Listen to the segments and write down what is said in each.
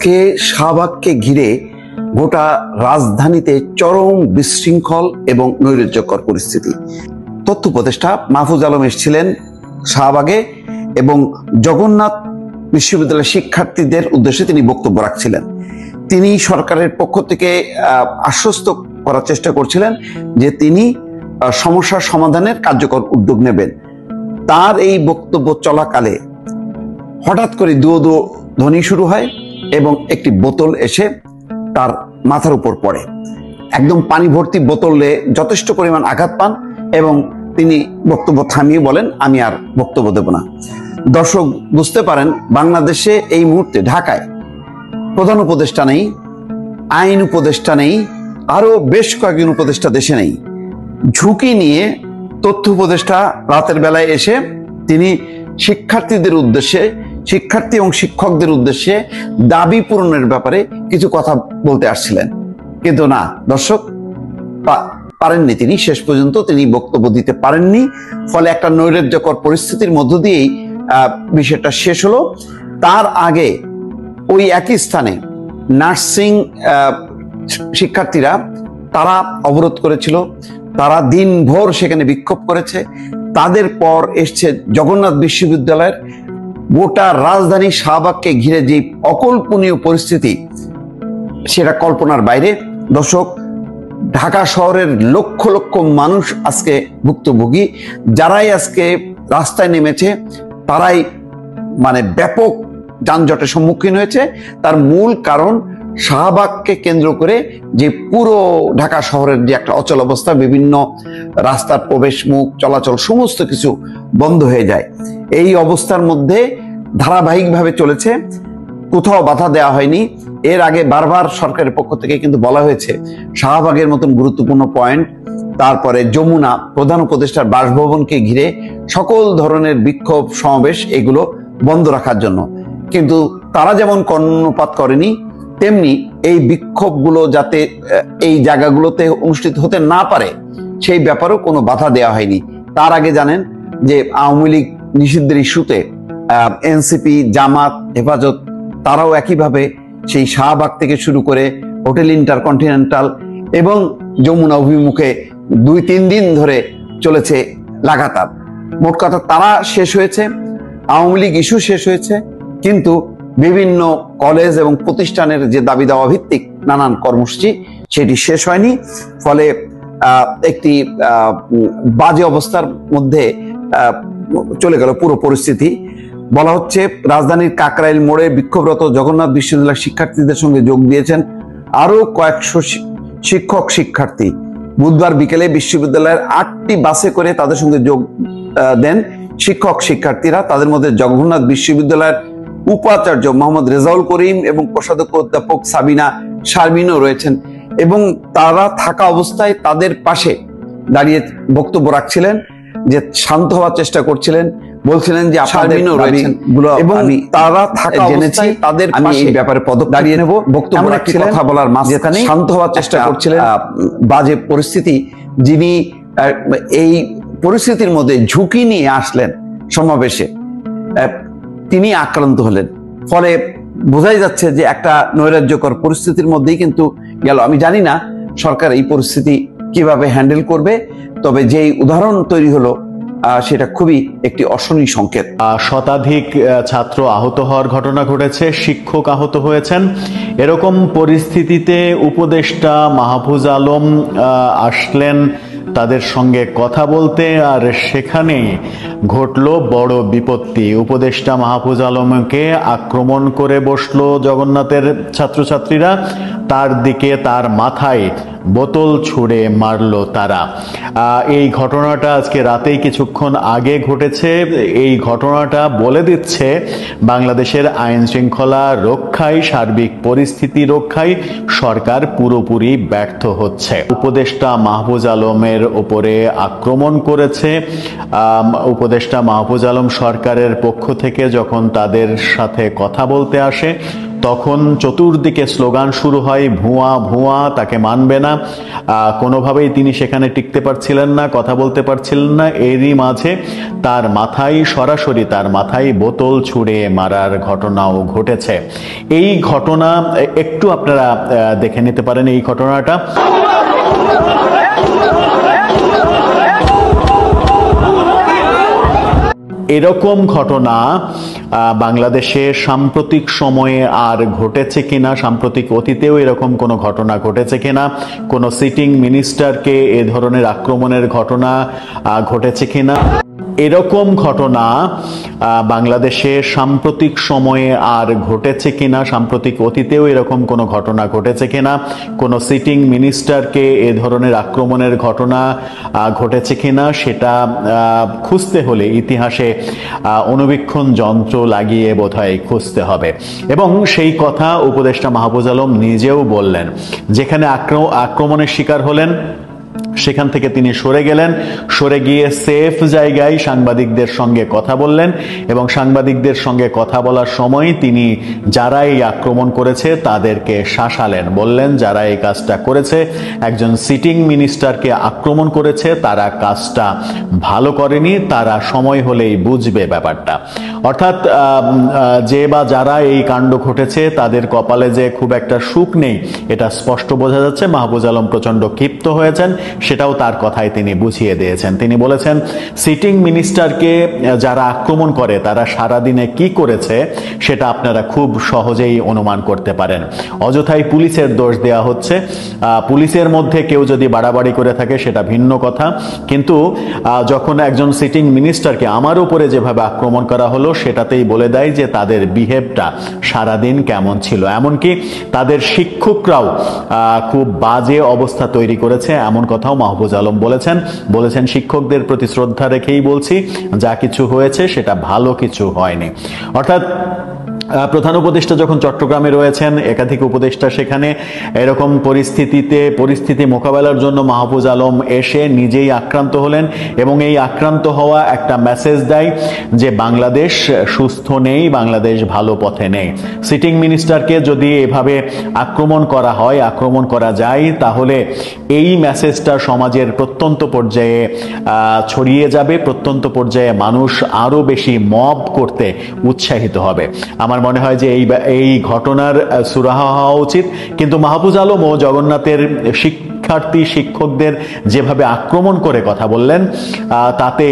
আজকে শাহবাগকে ঘিরে গোটা রাজধানীতে চরম বিশৃঙ্খল এবং নৈরাজ্যকর পরিস্থিতি। তথ্য উপদেষ্টা মাহফুজ আলম এসেছিলেন শাহবাগে এবং জগন্নাথ বিশ্ববিদ্যালয়ের শিক্ষার্থীদের উদ্দেশ্যে তিনি বক্তব্য রাখছিলেন। তিনি সরকারের পক্ষ থেকে আশ্বস্ত করার চেষ্টা করছিলেন যে তিনি সমস্যার সমাধানের কার্যকর উদ্যোগ নেবেন। তার এই বক্তব্য চলাকালে হঠাৎ করে দুয়ো ধ্বনি শুরু হয় এবং একটি বোতল এসে তার মাথার উপর পড়ে। একদম পানি ভর্তি বোতলে যথেষ্ট পরিমাণ আঘাত পান এবং তিনি বক্তব্য থামিয়ে বলেন, আমি আর বক্তব্য দেব না। দর্শক বুঝতে পারেন, বাংলাদেশে এই মুহূর্তে ঢাকায় প্রধান উপদেষ্টা নেই, আইন উপদেষ্টা নেই, আরো বেশ কয়েকজন উপদেষ্টা দেশে নেই। ঝুঁকি নিয়ে তথ্য উপদেষ্টা রাতের বেলায় এসে তিনি শিক্ষার্থীদের উদ্দেশ্যে, শিক্ষার্থী এবং শিক্ষকদের উদ্দেশ্যে দাবি পূরণের ব্যাপারে কিছু কথা বলতে আসছিলেন, কিন্তু না দর্শক, পারেননি তিনি। শেষ পর্যন্ত তিনি বক্তব্য দিতে পারেননি। ফলে একটা নৈরাজ্যকর পরিস্থিতির মধ্য দিয়েই বিষয়টা শেষ হলো। তার আগে ওই একই স্থানে নার্সিং শিক্ষার্থীরা তারা অবরোধ করেছিল, তারা দিনভর সেখানে বিক্ষোভ করেছে। তাদের পর এসছে জগন্নাথ বিশ্ববিদ্যালয়ের গোটা রাজধানী শাহবাগকে ঘিরে যে অকল্পনীয় পরিস্থিতি, সেটা কল্পনার বাইরে। দর্শক, ঢাকা শহরের লক্ষ লক্ষ মানুষ আজকে ভুক্তভোগী। যারাই আজকে রাস্তায় নেমেছে তারাই ব্যাপক যানজটের সম্মুখীন হয়েছে। তার মূল কারণ শাহবাগকে কেন্দ্র করে যে পুরো ঢাকা শহরের যে একটা অচল অবস্থা, বিভিন্ন রাস্তার প্রবেশ মুখ, চলাচল সমস্ত কিছু বন্ধ হয়ে যায়। এই অবস্থার মধ্যে ধারাবাহিকভাবে চলেছে, কোথাও বাধা দেওয়া হয়নি। এর আগে বারবার সরকারের পক্ষ থেকে কিন্তু বলা হয়েছে শাহবাগের মতন গুরুত্বপূর্ণ পয়েন্ট, তারপরে যমুনা, প্রধান উপদেষ্টার বাসভবনকে ঘিরে সকল ধরনের বিক্ষোভ সমাবেশ এগুলো বন্ধ রাখার জন্য। কিন্তু তারা যেমন কর্ণপাত করেনি, তেমনি এই বিক্ষোভগুলো যাতে এই জায়গাগুলোতে অনুষ্ঠিত হতে না পারে সেই ব্যাপারেও কোনো বাধা দেওয়া হয়নি। তার আগে জানেন যে আওয়ামী লীগ নিষিদ্ধের ইস্যুতে এনসিপি, জামাত, হেফাজত তারাও একইভাবে সেই শাহবাগ থেকে শুরু করে হোটেল ইন্টারকন্টিনেন্টাল এবং যমুনা অভিমুখে 2-3 দিন ধরে চলেছে লাগাতার। মোট কথা তারা শেষ হয়েছে, আওয়ামী লীগ ইস্যু শেষ হয়েছে, কিন্তু বিভিন্ন কলেজ এবং প্রতিষ্ঠানের যে দাবি দাওয়া ভিত্তিক নানান কর্মসূচি সেটি শেষ হয়নি। ফলে একটি বাজে অবস্থার মধ্যে চলে গেল পুরো পরিস্থিতি। বলা হচ্ছে রাজধানীর কাকরাইল মোড়ে বিক্ষোভরত জগন্নাথ বিশ্ববিদ্যালয়ের শিক্ষার্থীদের সঙ্গে যোগ দিয়েছেন আরো কয়েকশো শিক্ষক শিক্ষার্থী। বুধবার বিকেলে বিশ্ববিদ্যালয়ের 8টি বাসে করে তাদের সঙ্গে যোগ দেন শিক্ষক শিক্ষার্থীরা। তাদের মধ্যে জগন্নাথ বিশ্ববিদ্যালয়ের উপাচার্য মোহাম্মদ রেজাউল করিম এবং কোষাধ্যক্ষ অধ্যাপক সাবিনা শারমিনও রয়েছেন এবং তারা থাকা অবস্থায় তাদের পাশে দাঁড়িয়ে বক্তব্য রাখছিলেন, যে শান্ত হওয়ার চেষ্টা করছিলেন, বলছিলেন যে শারমিনও রয়েছেন এবং তারা থাকা অবস্থায় তাদের পাশে এই ব্যাপারে পদক্ষেপ দাঁড়িয়ে নেব বক্তব্য রাখছিলেন, কথা বলার মাঝখানে শান্ত হওয়ার চেষ্টা করছিলেন। বাজে পরিস্থিতি, যিনি এই পরিস্থিতির মধ্যে ঝুঁকি নিয়ে আসলেন সমাবেশে, তিনি আক্রান্ত হলেন। ফলে বোঝাই যাচ্ছে যে একটা নৈরাজ্যকর পরিস্থিতির মধ্যেই কিন্তু গেল। আমি জানি না সরকার এই পরিস্থিতি কিভাবে হ্যান্ডেল করবে, তবে যেই উদাহরণ তৈরি হলো সেটা খুবই একটি অশনি সংকেত। শতাধিক ছাত্র আহত হওয়ার ঘটনা ঘটেছে, শিক্ষক আহত হয়েছেন। এরকম পরিস্থিতিতে উপদেষ্টা মাহফুজ আলম আসলেন তাদের সঙ্গে কথা বলতে, আর সেখানে ঘটল বড় বিপত্তি। উপদেষ্টা মাহফুজ আলমকে আক্রমণ করে বসলো জগন্নাথের ছাত্রছাত্রীরা, তার দিকে তার মাথায় বোতল ছুঁড়ে মারলো তারা। এই ঘটনাটা আজকে রাতেই কিছুক্ষণ আগে ঘটেছে। এই ঘটনাটা বলে দিচ্ছে বাংলাদেশের আইন শৃঙ্খলা রক্ষায়, সার্বিক পরিস্থিতি রক্ষায় সরকার পুরোপুরি ব্যর্থ হচ্ছে। উপদেষ্টা মাহফুজ আলমের উপরে আক্রমণ করেছে। উপদেষ্টা মাহফুজ আলম সরকারের পক্ষ থেকে যখন তাদের সাথে কথা বলতে আসে তখন চতুর্দিকে স্লোগান শুরু হয়, ভুয়া ভুয়া, তাকে মানবে না। কোনোভাবেই তিনি সেখানে টিকতে পারছিলেন না, কথা বলতে পারছিলেন না। এরই মাঝে তার মাথায় সরাসরি বোতল ছুঁড়ে মারার ঘটনাও ঘটেছে। এই ঘটনা একটু আপনারা দেখে নিতে পারেন এই ঘটনাটা। এরকম ঘটনা বাংলাদেশে সাম্প্রতিক সময়ে আর ঘটেছে কিনা, সাম্প্রতিক অতীতেও এরকম কোনো ঘটনা ঘটেছে কিনা, কোনো সিটিং মিনিস্টারকে এ ধরনের আক্রমণের ঘটনা ঘটেছে কিনা, এরকম ঘটনা বাংলাদেশে সাম্প্রতিক সময়ে আর ঘটেছে কিনা, সাম্প্রতিক অতীতেও এরকম কোনো ঘটনা ঘটেছে কিনা, কোনো সিটিং মিনিস্টারকে এ ধরনের আক্রমণের ঘটনা ঘটেছে কিনা, সেটা খুঁজতে হলে ইতিহাসে অনুবীক্ষণ যন্ত্র লাগিয়ে বোধহয় খুঁজতে হবে। এবং সেই কথা উপদেষ্টা মাহফুজ আলম নিজেও বললেন। যেখানে আক্রমণের শিকার হলেন সেখান থেকে তিনি সরে গেলেন, সরে গিয়ে সেফ জায়গায় সাংবাদিকদের সঙ্গে কথা বললেন এবং সাংবাদিকদের সঙ্গে কথা বলার সময় তিনি যারা এই আক্রমণ করেছে তাদেরকে শাসালেন, বললেন যারা এই কাজটা করেছে, একজন সিটিং মিনিস্টারকে আক্রমণ করেছে, তারা কাজটা ভালো করেনি, তারা সময় হলেই বুঝবে ব্যাপারটা। অর্থাৎ যে বা যারা এই কাণ্ড ঘটেছে তাদের কপালে যে খুব একটা সুখ নেই এটা স্পষ্ট বোঝা যাচ্ছে। মাহফুজ আলম প্রচন্ড ক্ষিপ্ত হয়েছেন, সেটাও তার কথায় তিনি বুঝিয়ে দিয়েছেন। তিনি বলেছেন সিটিং মিনিস্টারকে যারা আক্রমণ করে তারা সারাদিনে কি করেছে সেটা আপনারা খুব সহজেই অনুমান করতে পারেন। অযথাই পুলিশের দোষ দেওয়া হচ্ছে। পুলিশের মধ্যে কেউ যদি বাড়াবাড়ি করে থাকে সেটা ভিন্ন কথা, কিন্তু যখন একজন সিটিং মিনিস্টারকে আমার উপরে যেভাবে আক্রমণ করা হলো সেটাতেই বলে দেয় যে তাদের বিহেভটা সারাদিন কেমন ছিল। এমনকি তাদের শিক্ষকরাও খুব বাজে অবস্থা তৈরি করেছে এমন কথাও মাহফুজ আলম বলেছেন শিক্ষকদের প্রতি শ্রদ্ধা রেখেই বলছি, যা কিছু হয়েছে সেটা ভালো কিছু হয়নি। অর্থাৎ প্রধান উপদেষ্টা যখন চট্টগ্রামে রয়েছেন, একাধিক উপদেষ্টা সেখানে, এরকম পরিস্থিতি মোকাবেলার জন্য মাহফুজ আলম এসে নিজেই আক্রান্ত হলেন এবং এই আক্রান্ত হওয়া একটা মেসেজ দেয় যে বাংলাদেশ সুস্থ নেই, বাংলাদেশ ভালো পথে নেই। সিটিং মিনিস্টারকে যদি এভাবে আক্রমণ করা যায় তাহলে এই মেসেজটা সমাজের প্রত্যন্ত পর্যায়ে ছড়িয়ে যাবে, প্রত্যন্ত পর্যায়ে মানুষ আরো বেশি মব করতে উৎসাহিত হবে। আমার মনে হয় যে এই ঘটনার সুরাহা হওয়া উচিত। কিন্তু মাহফুজ আলম ও জগন্নাথের শিক্ষকদের যেভাবে আক্রমণ করে কথা বললেন তাতে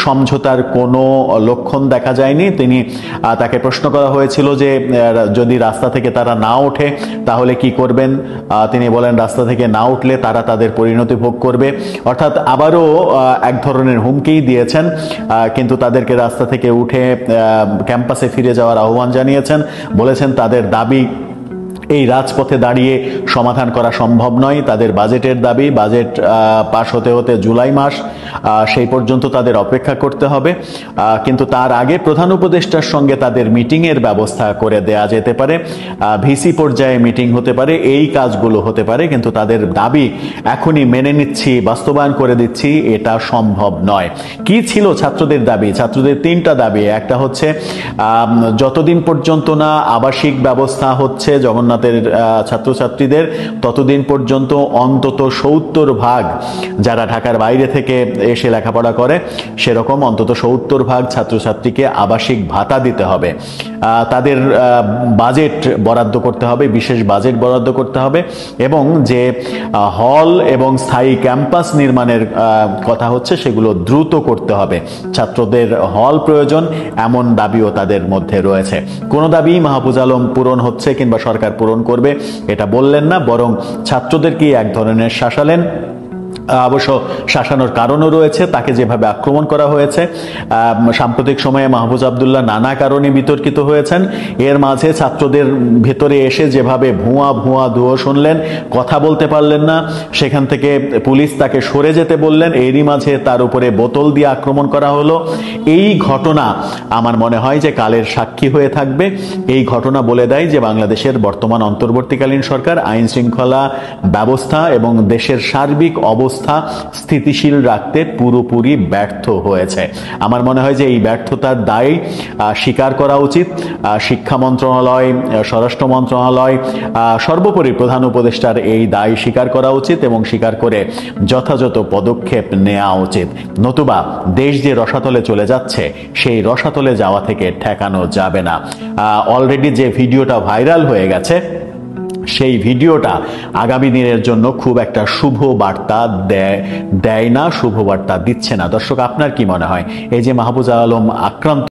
সমঝোতার কোনো লক্ষণ দেখা যায়নি। তাকে প্রশ্ন করা হয়েছিল যে যদি রাস্তা থেকে তারা না ওঠে তাহলে কি করবেন, তিনি বলেন রাস্তা থেকে না উঠলে তারা তাদের পরিণতি ভোগ করবে। অর্থাৎ আবারও এক ধরনের হুমকি দিয়েছেন, কিন্তু তাদেরকে রাস্তা থেকে উঠে ক্যাম্পাসে ফিরে যাওয়ার আহ্বান জানিয়েছেন। বলেছেন তাদের দাবি এই রাজপথে দাঁড়িয়ে সমাধান করা সম্ভব নয়, তাদের বাজেটের দাবি, বাজেট পাশ হতে হতে জুলাই মাস, সেই পর্যন্ত তাদের অপেক্ষা করতে হবে। কিন্তু তার আগে প্রধান উপদেষ্টার সঙ্গে তাদের মিটিং এর ব্যবস্থা করে দেয়া যেতে পারে, ভিসি পর্যায়ে মিটিং হতে পারে, এই কাজগুলো হতে পারে। কিন্তু তাদের দাবি এখনই মেনে নিচ্ছি, বাস্তবায়ন করে দিচ্ছি, এটা সম্ভব নয়। কি ছিল ছাত্রদের দাবি? ছাত্রদের তিনটা দাবি। একটা হচ্ছে যতদিন পর্যন্ত না আবাসিক ব্যবস্থা হচ্ছে জগন্নাথের ছাত্রছাত্রীদের, ততদিন পর্যন্ত অন্তত 70% যারা ঢাকার বাইরে থেকে এসে লেখাপড়া করে সেরকম অন্তত 70% ছাত্রছাত্রীকে আবাসিক ভাতা দিতে হবে। তাদের বাজেট বরাদ্দ করতে হবে, বিশেষ বাজেট বরাদ্দ করতে হবে এবং যে হল এবং স্থায়ী ক্যাম্পাস নির্মাণের কথা হচ্ছে সেগুলো দ্রুত করতে হবে। ছাত্রদের হল প্রয়োজন এমন দাবিও তাদের মধ্যে রয়েছে। কোন দাবি মাহফুজ আলম পূরণ হচ্ছে কিংবা সরকার পূরণ করবে এটা বললেন না, বরং ছাত্রদেরকে এক ধরনের শাসালেন। অবশ্য শাসানোর কারণও রয়েছে, তাকে যেভাবে আক্রমণ করা হয়েছে। সাম্প্রতিক সময়ে মাহফুজ আব্দুল্লাহ নানা কারণে বিতর্কিত হয়েছেন। এর মাঝে ছাত্রদের ভেতরে এসে যেভাবে ভুয়া ধুয়ো শুনলেন, কথা বলতে পারলেন না, সেখান থেকে পুলিশ তাকে সরে যেতে বললেন, এরই মাঝে তার উপরে বোতল দিয়ে আক্রমণ করা হলো। এই ঘটনা আমার মনে হয় যে কালের সাক্ষী হয়ে থাকবে। এই ঘটনা বলে দেয় যে বাংলাদেশের বর্তমান অন্তর্বর্তীকালীন সরকার আইন শৃঙ্খলা ব্যবস্থা এবং দেশের সার্বিক অবস্থা অবস্থা স্থিতিশীল রাখতে পুরোপুরি ব্যর্থ হয়েছে। আমার মনে হয় যে এই ব্যর্থতার দায় স্বীকার করা উচিত। শিক্ষা মন্ত্রণালয়, স্বরাষ্ট্র মন্ত্রণালয়, সর্বোপরি প্রধান উপদেষ্টার এই দায় স্বীকার করা উচিত এবং স্বীকার করে যথাযথ পদক্ষেপ নেওয়া উচিত। নতুবা দেশ যে রসাতলে চলে যাচ্ছে, সেই রসাতলে যাওয়া থেকে ঠেকানো যাবে না। অলরেডি যে ভিডিওটা ভাইরাল হয়ে গেছে, সেই ভিডিওটা আগামী দিনের জন্য খুব একটা শুভ বার্তা দেয় না, শুভ বার্তা দিচ্ছে না। দর্শক, আপনার কি মনে হয় এই যে মাহফুজা আলম আক্রান্ত